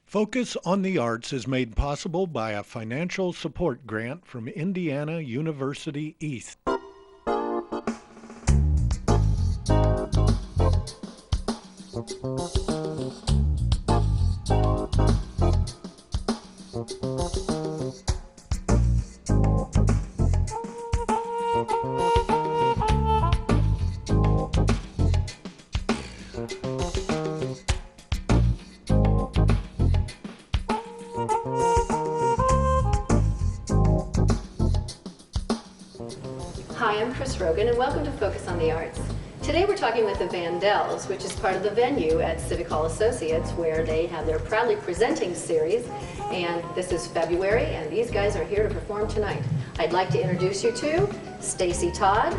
Focus on the Arts is made possible by a financial support grant from Indiana University East. Hi, I'm Chris Rogan, and welcome to Focus on the Arts. Today we're talking with the Vandells, which is part of the venue at Civic Hall Associates, where they have their Proudly Presenting series, and this is February, and these guys are here to perform tonight. I'd like to introduce you to Stacy Todd,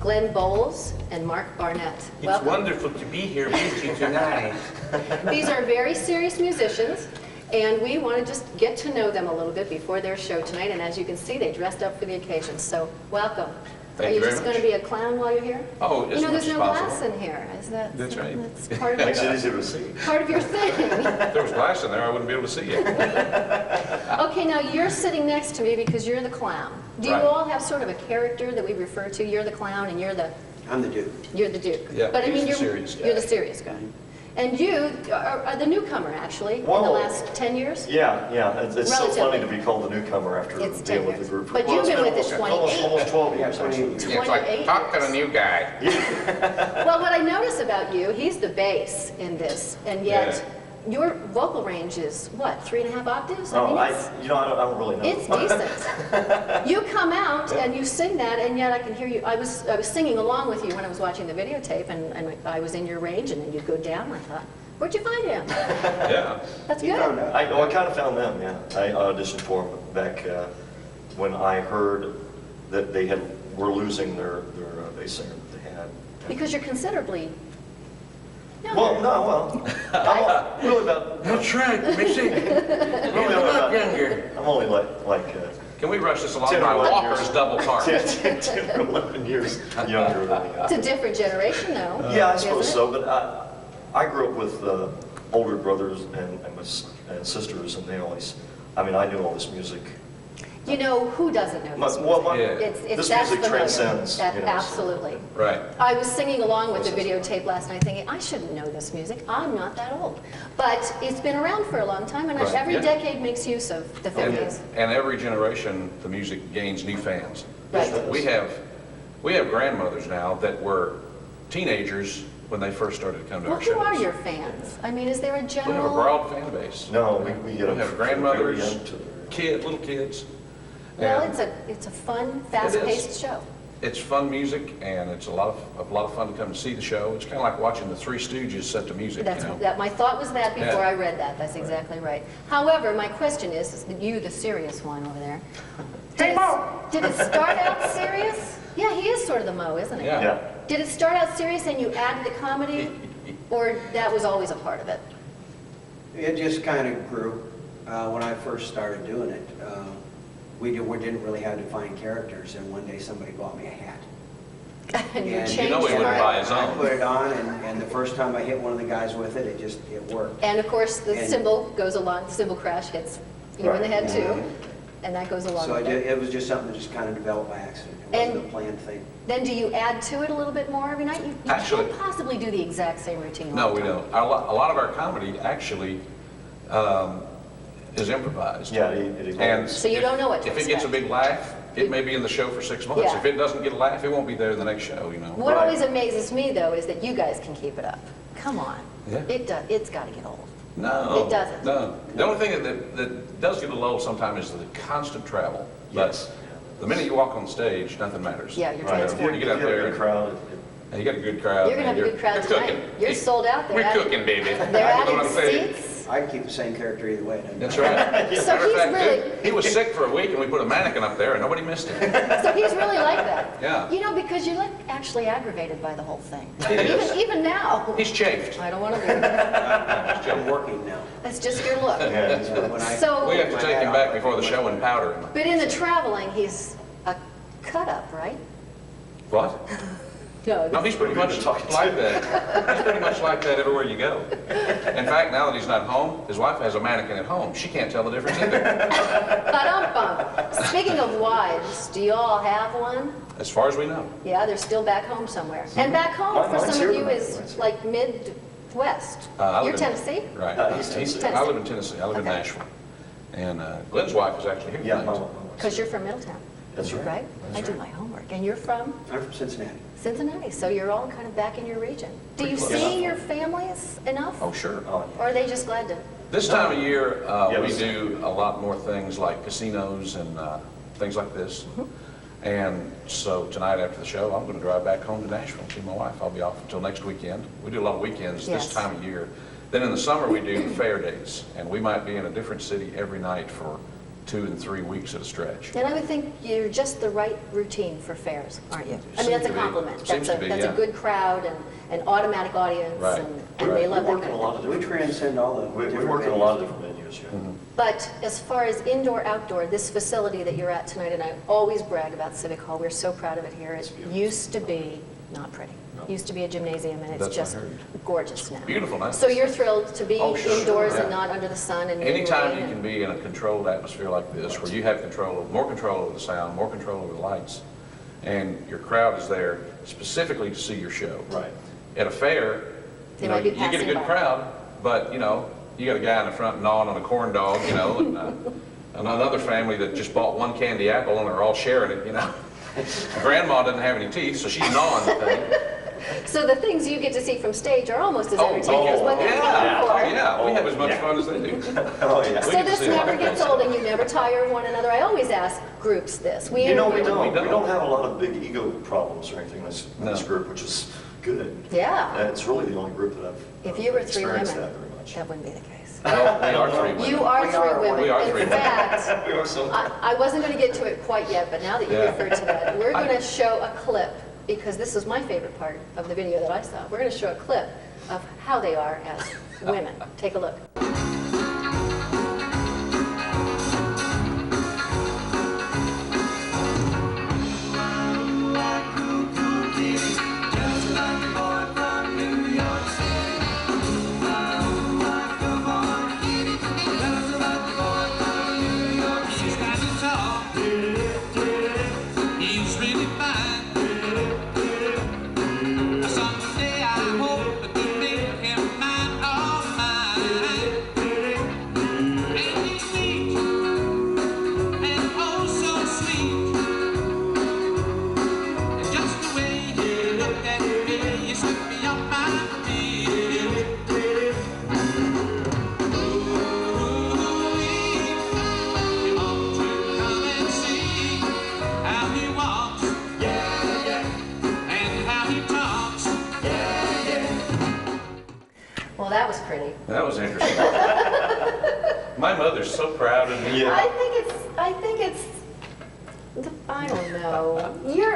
Glenn Bowles, and Mark Barnett. It's wonderful to be here with you tonight. These are very serious musicians, and we want to just get to know them a little bit before their show tonight, and as you can see, they dressed up for the occasion, so welcome. Thank you very just much. going to be a clown while you're here? Oh, as much there's as no possible. glass in here. Is that? That's right. That's part of Makes it your, easier to see. part of your thing. If there was glass in there, I wouldn't be able to see you. Okay, now you're sitting next to me because you're the clown. Do you Right. all have sort of a character that we refer to? You're the clown and you're the I'm the Duke. Yeah, But I he's mean, the serious guy. you're the serious guy. And you are the newcomer, actually, in the Well, last 10 years? Yeah. It's so Relatively. funny to be called the newcomer after It's being 10 with the years. group. But you've it's been been with it 28. almost 12 years, Yeah, actually. 28 Yeah, it's like, 28 talk to the years. new guy. Well, what I notice about you, he's the bass in this, and yet your vocal range is, what, 3.5 octaves? Oh, I mean, I don't really know. it's decent. You come out and you sing that, and yet I can hear you. I was singing along with you when I was watching the videotape, and I was in your range, and then you'd go down, and I thought, where'd you find him? Yeah. That's You found good. out. I kind of found them, yeah. I auditioned for them back when I heard that they were losing their bass singer that they had. Because you're considerably Well, I'm really about, That's right, Missy. really about, younger. I'm only like Can we rush this along? 10 or My 11 walker's years. double parked. 10 or 11 years younger than me. it's a different generation, though. Yeah, I isn't suppose it? so, but I grew up with older brothers and sisters, and they always, I mean, I knew all this music. You know, who doesn't know this Well, music? Yeah. It's this that's music familiar. transcends, That- you know, so- absolutely. Right. I was singing along with the videotape last night thinking, I shouldn't know this music. I'm not that old. But it's been around for a long time, and Right. every Yeah. decade makes use of the 50s. And every generation, the music gains new fans. Right. We have grandmothers now that were teenagers when they first started to come to Well, our who shows. are your fans? I mean, is there a We have a general... broad fan base. No, we get We them have from grandmothers, very young to- little kids. Well, And it's a fun, fast-paced show. It's fun music, and it's a lot of fun to come to see the show. It's kind of like watching the Three Stooges set to music. That's you know? that. My thought was that before Yeah. I read that. That's exactly right. However, my question is you, the serious one over there. Did it start out serious? Yeah, he is sort of the Mo, isn't he? Yeah. Yeah. Did it start out serious and you added the comedy, or that was always a part of it? It just kind of grew. When I first started doing it, we didn't really have defined characters, and one day somebody bought me a hat. And you And changed You know he it. wouldn't buy his I own. put it on, and the first time I hit one of the guys with it, it worked. And of course, the And- cymbal goes along. The cymbal crash hits you in the head Right. too, and that goes along So with it. it was just something that just kind of developed by accident. It And- wasn't a planned thing. Then do you add to it a little bit more every night? You Actually- can't possibly do the exact same routine. No, all the we time. don't. A lot of our comedy actually is improvised. Yeah, it evolves. And So you don't know what to if it gets a expect. big laugh, it may be in the show for 6 months. Yeah. If it doesn't get a laugh, it won't be there in the next show, you know. What Right. always amazes me, though, is that you guys can keep it up. Come on. Yeah. It's got to get old. No. It doesn't. No. The only thing that does get a little sometimes is the constant travel. Yes. But the minute you walk on stage, nothing matters. Yeah, you're Right, transformed. You get up If you have a there. good crowd. And you got a good crowd. You're gonna have a good crowd you're tonight. cooking. You're sold out there. We're cooking, baby. They're You know adding what I'm saying? seats. I can keep the same character either way. Doesn't That's matter. right. So Matter of he's fact, really- dude, he was sick for a week, and we put a mannequin up there, and nobody missed him. So he's really like that. Yeah. You know, because you look actually aggravated by the whole thing. He is. Even now. He's chafed. I don't want to be there. I'm working now. That's just your look. Yeah, it's When I- So- We have to take him back before the show and powder him. But in the traveling, he's a cut up, right? What? No, he's pretty much like that. He's pretty much like that everywhere you go. In fact, now that he's not home, his wife has a mannequin at home. She can't tell the difference either. Ba-dum-bum. Speaking of wives, do you all have one? As far as we know. Yeah, they're still back home somewhere. And back home for Mine's some of here. you is like Midwest. I live You're in- Tennessee? Right. He's Tennessee. I live in Tennessee. I live in Okay. Nashville. And Glenn's wife is actually here Yeah, tonight. Because you're from Middletown, That's right. right? I do my homework. And you're from I'm from Cincinnati. Cincinnati, so you're all kind of back in your region. Do you Pretty close. see your families enough? Oh, sure. Oh, Or are they just glad to? This time of year, Yeah, we let's- do a lot more things like casinos and things like this. And so tonight after the show, I'm going to drive back home to Nashville and see my wife. I'll be off until next weekend. We do a lot of weekends Yes. this time of year. Then in the summer, we do fair days, and we might be in a different city every night for 2 and 3 weeks at a stretch. And I would think you're just the right routine for fairs, aren't you? I Seems mean, that's a to be. compliment. Seems to be, That's yeah. a good crowd and an automatic audience, Right. and they Right. love We that work in kind a of lot thing. of We different, transcend all the we different work in a lot of venues. different venues, yeah. But as far as indoor, outdoor, this facility that you're at tonight, and I always brag about Civic Hall, we're so proud of it here. It used to be not pretty. Used to be a gymnasium, and it's That's what I just heard. gorgeous now. Beautiful night. So you're thrilled to be Oh, sure. indoors and Yeah. not under the sun and in the Anytime rain you and- can be in a controlled atmosphere like this, where you have more control over the sound, more control over the lights, and your crowd is there specifically to see your show. Right. At a fair, They you know, might be you get a passing good by. crowd, but, you know, you got a guy in the front gnawing on a corn dog, you know, and another family that just bought one candy apple and they're all sharing it, you know. Grandma doesn't have any teeth, so she's gnawing the thing. So the things you get to see from stage are almost as Oh, entertaining as what they're yeah, coming for. yeah, we have as much fun as they do. Oh, yeah. We So get to this see a lot never of gets things. old and you never tire one another. I always ask groups this. We You know, we interview- don't. don't. We don't have a lot of big ego problems or anything in this No. group, which is good. Yeah. It's really the only group that I've If you were three women, experienced that very much. that wouldn't be the case. Well, we are 3 women. You are We three are women. We are 3 In women. fact, We are so. I wasn't going to get to it quite yet, but now that you Yeah. referred to that, we're going to show a clip, because this is my favorite part of the video that I saw. We're going to show a clip of how they are as women. Take a look. She's kind of tall. He's really fine. Someday I hope to make him mine, all mine. And he's neat and oh so sweet. And just the way he looked at me, he took me off my feet. You ought to come and see how he walks, and how he talks. Well, that was pretty. That was interesting. My mother's so proud of me. Yeah. I think it's, I don't know.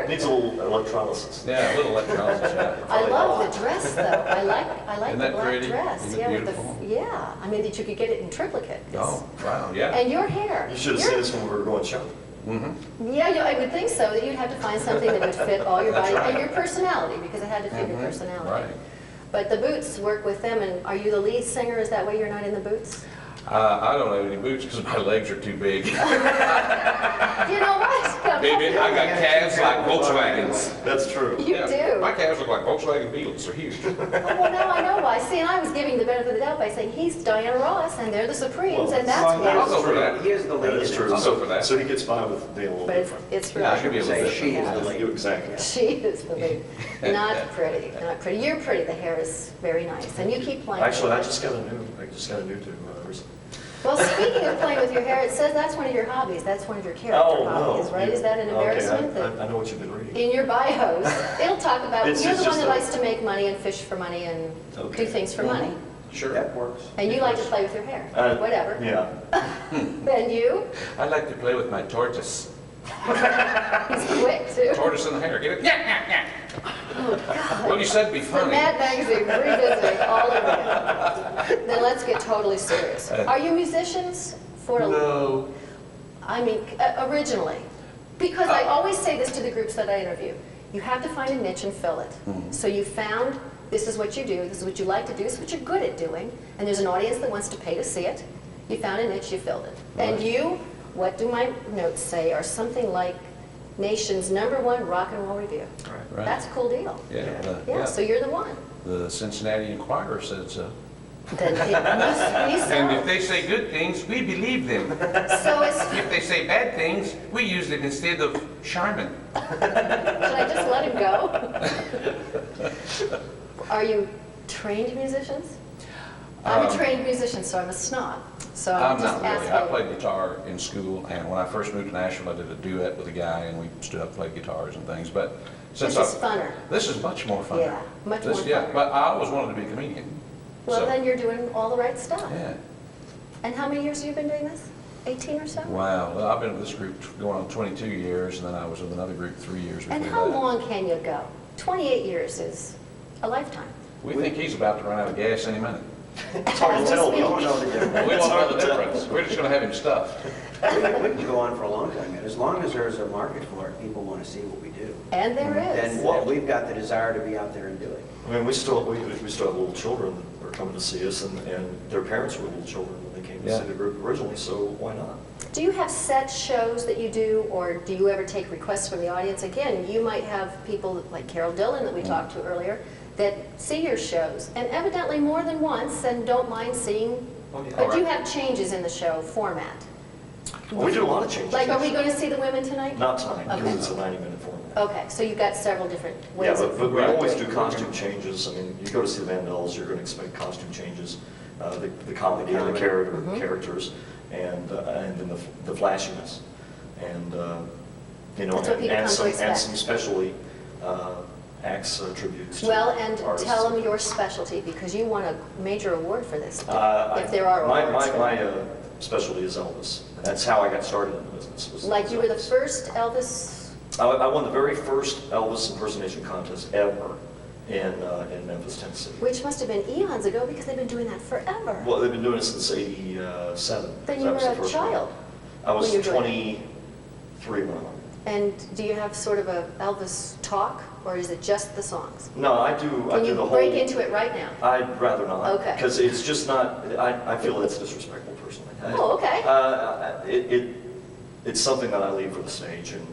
Needs a little electrolysis. Yeah, a little electrolysis, yeah. I love the dress though. I like Isn't the that black pretty? dress. Isn't it Yeah, beautiful? yeah. I mean that you could get it in triplicate. Oh, wow, yeah. And your hair. You should have Your- seen this when we were going shopping. Yeah, I would think so. That you'd have to find something that would fit all your That's body and right. your personality, because it had to fit your personality. Right. But the boots work with them. And are you the lead singer? Is that why you're not in the boots? I don't have any boots because my legs are too big. You know what? Baby, I got calves like Volkswagens. That's true. You Yeah, do. My calves look like Volkswagen Beetles, they're huge. Oh, well, now I know why. See, and I was giving the benefit of the doubt by saying he's Diana Ross and they're the Supremes, Well, and that's I'll why. go for that. He is the lead. That is true. I'll go for that. So he gets by with being a little But different. it's Yeah, I really. should be able to Say fit. she is the lead. You exactly. She is the lead. Not pretty, not pretty. You're pretty. The hair is very nice, and you keep playing. Actually, I with it. just got a new too recently. Well, speaking of playing with your hair, it says that's one of your hobbies. That's one of your character Oh, no. hobbies, right? Is that an embarrassment? Okay, that I know what you've been reading. in your bios, it'll talk about It's you're the one just that a- likes to make money and fish for money and Okay. do things for money, Sure. That works. and you like to play with your hair. Whatever. Yeah. And you? I like to play with my tortoise. He's quick too. Tortoise in the hair, get it? Yeah, yeah, yeah. Oh God. Well, you said be The funny. Mad Magazine revisiting all over again. Then let's get totally serious. Are you musicians? For No. I mean, originally. Because I always say this to the groups that I interview. you have to find a niche and fill it. So you found this is what you do, this is what you like to do, this is what you're good at doing, and there's an audience that wants to pay to see it. You found a niche, you filled it. And you, what do my notes say, are something like nation's #1 rock and roll review. Right. That's a cool deal. Yeah, So you're the one. The Cincinnati Enquirer said so. Then it must be And if so. they say good things, we believe them. So it's, If they say bad things, we use it instead of Charmin. should I just let him go? Are you trained musicians? I'm a trained musician, so I'm a snob. So I'm I'm just not really. I asking. played guitar in school, and when I first moved to Nashville, I did a duet with a guy, and we stood up and played guitars and things. But since This is funner. this is much more fun. Yeah, much more Yeah, fun. but I always wanted to be a comedian. Well, So, then you're doing all the right stuff. yeah. And how many years have you been doing this? 18 or so? Wow. Well, I've been with this group going on 22 years, and then I was with another group 3 years before And that. how long can you go? 28 years is a lifetime. We think he's about to run out of gas any minute. It's hard to tell. We don't know the difference. We won't know the difference. We're just going to have him stuffed. We can go on for a long time yet. As long as there's a market for it, people want to see what we do. And there is. Then we've got the desire to be out there and do it. I mean, we still have little children that are coming to see us, and their parents were little children when they came to Yeah. see the group originally, so why not? Do you have set shows that you do, or do you ever take requests from the audience? Again, you might have people like Carol Dillon that we talked to earlier that see your shows, and evidently more than once, and don't mind seeing, but do you have changes in the show format? We do a lot of changes. Like, are we actually. going to see the women tonight? Not tonight, because Okay. it's a 90-minute format. Okay, so you've got several different Yeah, ways of... but we always do doing it. costume changes. I mean, you go to see the Vandells, you're going to expect costume changes, the comedy of the characters, and then the flashiness, and you know, That's what people come to and expect. some specialty acts tributes. to Well, and artists. tell them your specialty, because you won a major award for this, I- if there are awards. My specialty is Elvis. That's how I got started in the business. was Like you were the Elvis. first Elvis... I won the very first Elvis impersonation contest ever in Memphis, Tennessee. Which must have been eons ago, because they've been doing that forever. Well, they've been doing it since '87. Then you That were was the a first one. child. I was when you were doing 23 when I won. And do you have sort of a Elvis talk, or is it just the songs? No, I do Can the you whole. break into it right now? I'd rather not. Okay. Because it's just not. I feel that's disrespectful personally. Oh, okay. It's something that I leave for the stage and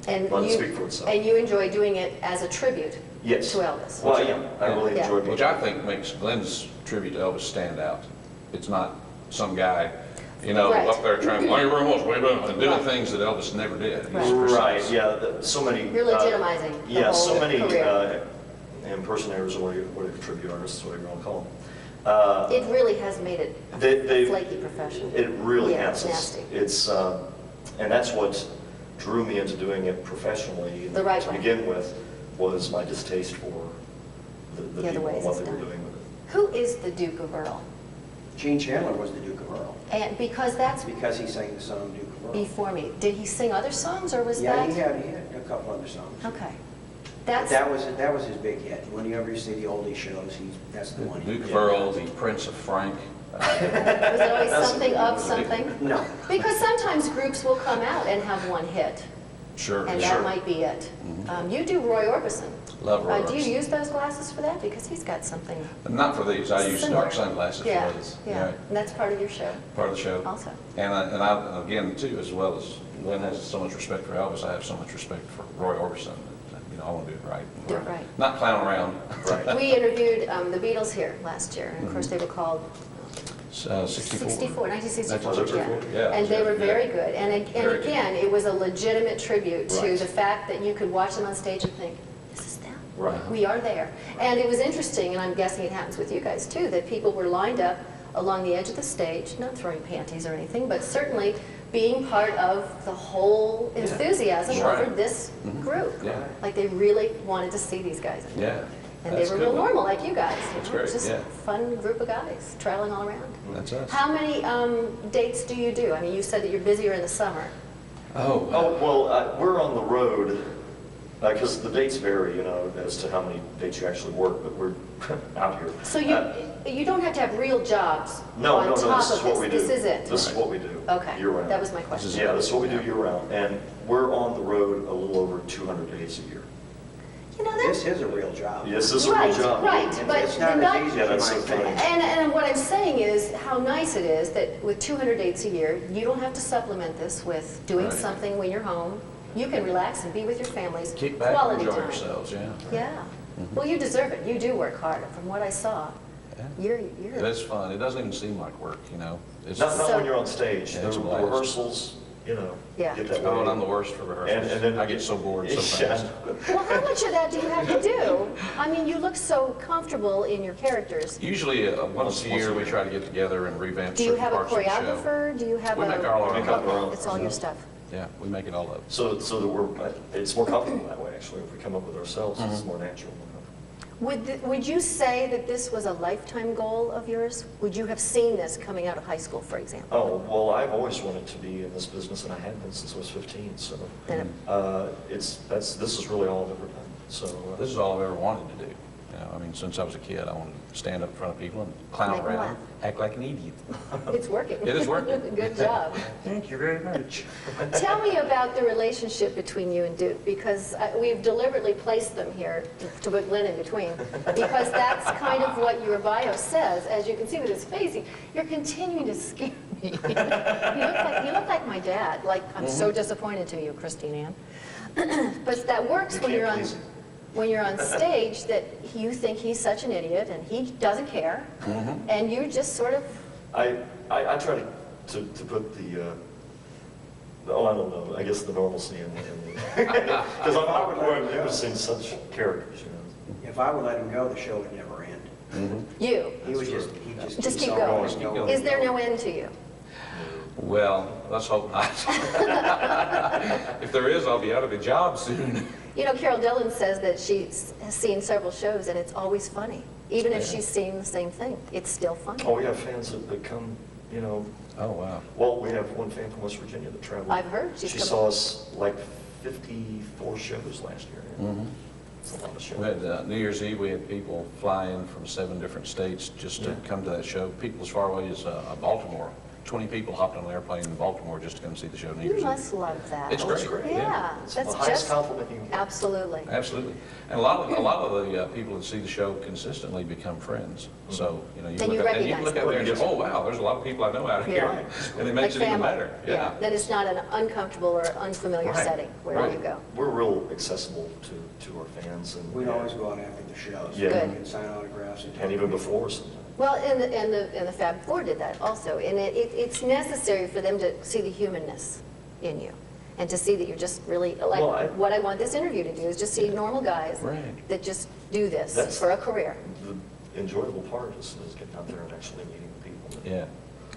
And let it you, speak for itself. and you enjoy doing it as a tribute Yes. to Elvis? Well, yeah, I really Yeah. enjoyed it. Which I think makes Glenn's tribute to Elvis stand out. It's not some guy, you know, Right. up there trying, "Thank you very much, way doing," and doing Right. things that Elvis never did. He's Right. Right, precise. yeah, so many. You're legitimizing the Yeah, so whole many career. impersonators, or tribute artists, whatever you want to call them. It really has made it They- a they- flaky profession. It really Yeah, has. it's nasty. It's, and that's what drew me into doing it professionally The right to way. begin with, was my distaste for the Yeah, the people ways and what it's they were done. doing with it. Who is the Duke of Earl? Gene Chandler was the Duke of Earl, And because that's because he sang the song Duke of Earl. before me. Did he sing other songs, or was Yeah, that? he had a couple other songs. Okay. But That's, that was his big hit. Whenever you see the oldie shows, that's the one. Duke of Earl, the Prince of Frank. was it always That's- something of something? No. Because sometimes groups will come out and have one hit, Sure, and sure. that might be it. You do Roy Orbison. Love Roy Do you Orbison. use those glasses for that? Because he's got something Not for these, I use similar. dark sunglasses for Yeah, those. yeah. Right. And that's part of your show Part of the show. also. And I, again, too, as well as Glenn has so much respect for Elvis, I have so much respect for Roy Orbison. You know, I want to do it right. Do it right. Not clown around. Right. We interviewed the Beatles here last year, and of course they were called 64. 1964, 1964, yeah. And they were Yeah. very good. And Very good. again, it was a legitimate tribute to Right. the fact that you could watch them on stage and think, this is them. Right. We are there. And it was interesting, and I'm guessing it happens with you guys too, that people were lined up along the edge of the stage, not throwing panties or anything, but certainly being part of the whole enthusiasm Right. over this group. Yeah. Like they really wanted to see these guys. Yeah. And they That's were good real one. normal, like you guys. That's you know, great, Just yeah. a fun group of guys, traveling all around. That's us. How many dates do you do? I mean, you said that you're busier in the summer. Oh, Oh, well, we're on the road, because the dates vary, you know, as to how many dates you actually work, but we're out here. So you don't have to have real jobs No, on no, top no, this of is what we do. This is it. This is what we do. Okay, Year-round. that was my question. Yeah, this is what we do year-round, and we're on the road a little over 200 days a year. You know, This that's is a real job. Yes, this is a real right, job. right. It's But it's not not- as easy Yeah, as that's you so might funny. think. And what I'm saying is how nice it is that with 200 dates a year, you don't have to supplement this with doing Right. something when you're home. You can relax and be with your families. Kick back and Quality enjoy time. yourselves, yeah. Yeah. Well, you deserve it. You do work hard. From what I saw, Yeah. you're It is fun. It doesn't even seem like work, you know? It's Not So- when you're on stage. Yeah, The it's a blast. rehearsals, you know, Yeah. get that Oh, and way. I'm the worst for rehearsals. And then I get so bored so Yeah. fast. Well, how much of that do you have to do? I mean, you look so comfortable in your characters. Usually, once a year, we try to get together and revamp Do you certain have a parts of the show. choreographer? Do you have We a... make all our own. Make up our own. It's all your stuff. Yeah, we make it all up. So that it's more comfortable that way, actually. If we come up with ourselves, it's Mm-hmm. more natural. Would you say that this was a lifetime goal of yours? Would you have seen this coming out of high school, for example? Oh, well, I've always wanted to be in this business, and I have been since I was 15, so Then this is really all I've ever done. So This is all I've ever wanted to do. You know, I mean, since I was a kid, I wanted to stand up in front of people and clown Make 'em around, laugh. act like an idiot. It's working. It is working. Good job. thank you very much. Tell me about the relationship between you and Duke, because we've deliberately placed them here to put Glenn in between, because that's kind of what your bio says. As you can see with his face, you're continuing to scare me. You look like my dad. Like, I'm so disappointed to you, Christine Ann. But that works You when can't you're on please him. when you're on stage, that you think he's such an idiot and he doesn't care, and you just sort of I try to put the, I don't know, I guess the normalcy in because I'm not more noticing such characters, you know. If I would let him go, the show would never end. you. He would just Just keep on going. and going. Is there no end to you? Well, let's hope not. If there is, I'll be out of a job soon. You know, Carol Dillon says that she's seen several shows and it's always funny. Even if she's seen the same thing, it's still funny. Oh, we have fans that come, you know, Oh, wow. well, we have one fan from West Virginia that traveled. I've heard she's She come- saw us like 54 shows last year. Mhm. It's a lot of shows. We had, New Year's Eve, we had people fly in from 7 different states just to Yeah. come to that show. People as far away as Baltimore. 20 people hopped on an airplane in Baltimore just to come see the show New You Year's Eve. must love that. It's Oh, that's great. great. Yeah, It's that's the highest just compliment you can get. absolutely. Absolutely. And a lot of the people that see the show consistently become friends. So, you know, And you you look out recognize there and them. say, oh, wow, there's a lot of people I know out here. Yeah. And it makes Like it even family. better. Yeah. That it's not an uncomfortable or unfamiliar Right. setting wherever Right. you go. We're real accessible to our fans. And We'd always go out after the shows. Yeah. Good. We could sign autographs and talk. And even before sometimes. Well, and the Fab Four did that also, and it's necessary for them to see the humanness in you, and to see that you're just really, like, Well, what I want this interview to do is just see normal guys Right. that just do this That's- for a career. The enjoyable part is getting out there and actually meeting the people. Yeah.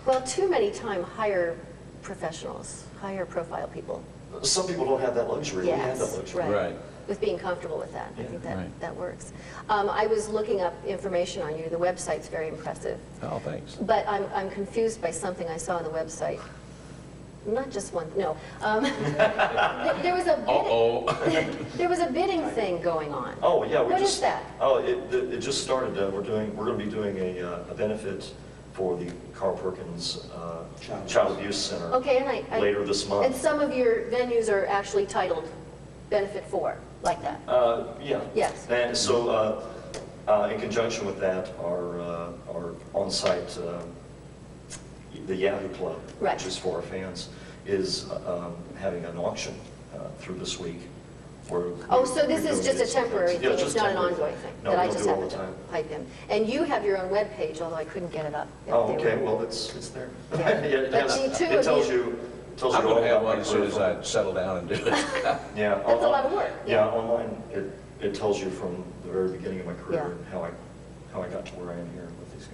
Well, too many times hire professionals, higher profile people. Some people don't have that luxury. We have that Yes, luxury. right. Right. With being comfortable with that. I Yeah, think right. that works. I was looking up information on you. The website's very impressive. Oh, thanks. But I'm confused by something I saw on the website. Not just one, no. There was a Uh-oh. there was a bidding thing going on. Oh, yeah. What is that? Oh, it just started. We're going to be doing a benefit for the Carl Perkins Child Abuse Center Okay, and I later this month. and some of your venues are actually titled Benefit For, like that. Yeah. Yes. And so, in conjunction with that, our on-site, the Yahoo Club, Right. which is for our fans, is having an auction through this week. Oh, so this is just a temporary thing, it's not an ongoing thing No, that I we don't just do it all happened the to time. pipe in. And you have your own webpage, although I couldn't get it up. Oh, They okay, were- well, it's there. Yeah. It But has- the two it of tells you- you, tells I'm you all going to have about my one as soon as career. I settle down and do it. Yeah. That's a lot of work. Yeah, online, it tells you from the very beginning of my career Yeah. and how I got to where I am here with these guys.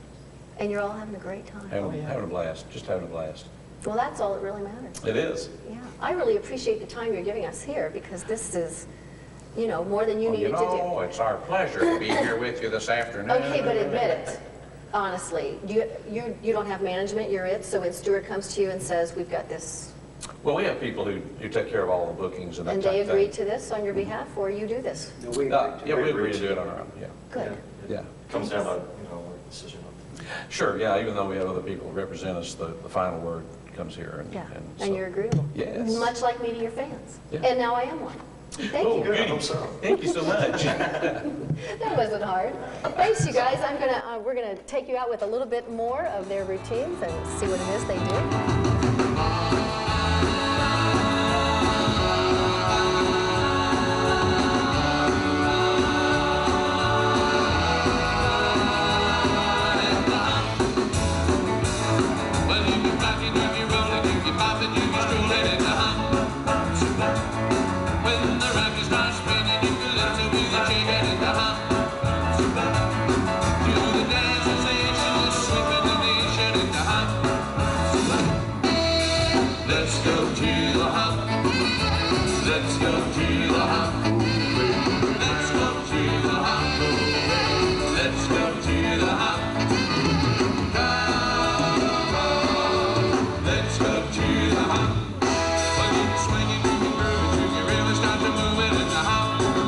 And you're all having a great time. Having a blast, just having a blast. Well, that's all that really matters. It is. Yeah, I really appreciate the time you're giving us here, because this is, you know, more than you Well, needed to do. it's our pleasure to be here with you this afternoon. Okay, but admit it, honestly. You don't have management, you're it, so when Stuart comes to you and says, we've got this, Well, we have people who take care of all the bookings and that and type they of agreed thing. to this on your behalf, or you do this? No, we Yeah, we agree to do it on our own, yeah. Good. Yeah. Comes down to, our decision. Sure, yeah, even though we have other people who represent us, the final word comes here. Yeah, so- and you're agreeable. Yes. Much like meeting your fans. Yeah. And now I am one. Thank Oh, you. Good, I hope so. Thank you so much. That wasn't hard. Thanks, you guys. We're gonna take you out with a little bit more of their routines and see what it is they do. Well, you be rocking, you be rolling, you be popping, you be strolling in the hump. When the rocket starts spinning, you can listen with the chicken in the hump. Do the dance sensation, sweeping the nation in the hump. Let's go to the hump. Let's go to the hump. Let's go to the hump. Let's go to the hump. Let's go to the hump. When you're swinging, you can groove, you can really start to move it in the hump.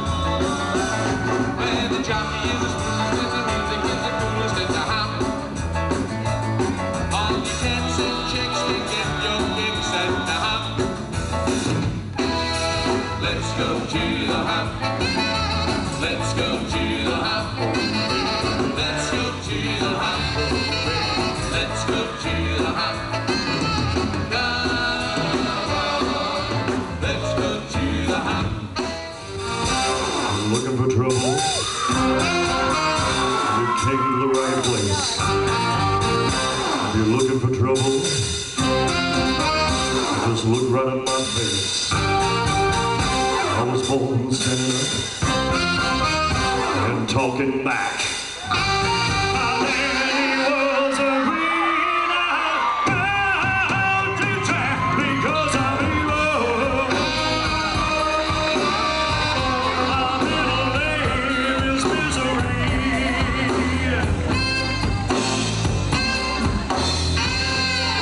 When the jockey is the smoothest, the music is the coolest in the hump. All your cats and chicks can get your kicks at the hump. Let's go to the hump. Let's go to the hump. Let's go to the hump. Let's go to the hump. Let's go to the hump. Looking for trouble? You came to the right place. If you're looking for trouble, just look right at my face. I was born standing up and talking back. Because I'm evil. My middle name is misery.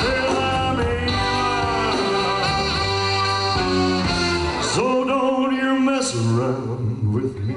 Well, I'm evil. So don't you mess around with me.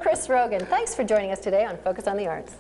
Chris Rogan. Thanks for joining us today on Focus on the Arts.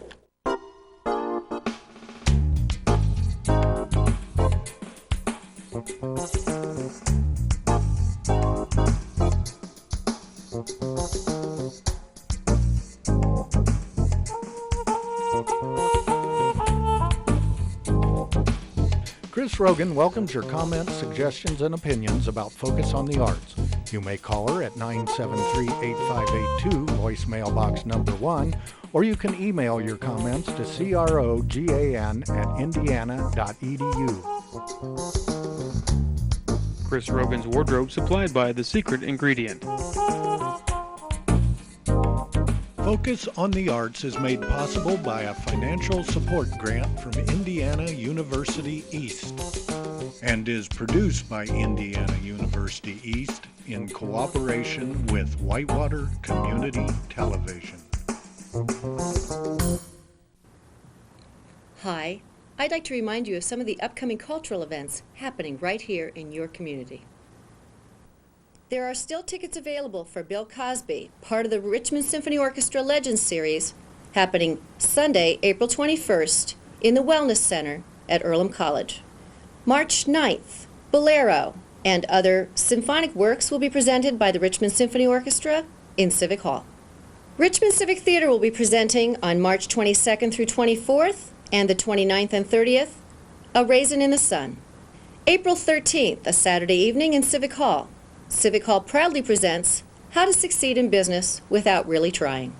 Chris Rogan welcomes your comments, suggestions, and opinions about Focus on the Arts. You may call her at 973-8582, voicemail box number 1, or you can email your comments to crogan@indiana.edu. Chris Rogan's wardrobe supplied by The Secret Ingredient. Focus on the Arts is made possible by a financial support grant from Indiana University East and is produced by Indiana University East in cooperation with Whitewater Community Television. Hi, I'd like to remind you of some of the upcoming cultural events happening right here in your community. There are still tickets available for Bill Cosby, part of the Richmond Symphony Orchestra Legends Series, happening Sunday, April 21st, in the Wellness Center at Earlham College. March 9th, Bolero and other symphonic works will be presented by the Richmond Symphony Orchestra in Civic Hall. Richmond Civic Theater will be presenting on March 22nd through 24th and the 29th and 30th, A Raisin in the Sun. April 13th, a Saturday evening in Civic Hall. Civic Hall proudly presents How to Succeed in Business Without Really Trying.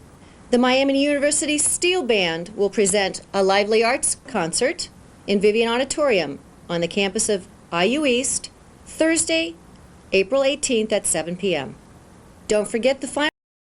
The Miami University Steel Band will present a lively arts concert in Vivian Auditorium on the campus of IU East, Thursday, April 18th at 7 p.m. Don't forget the final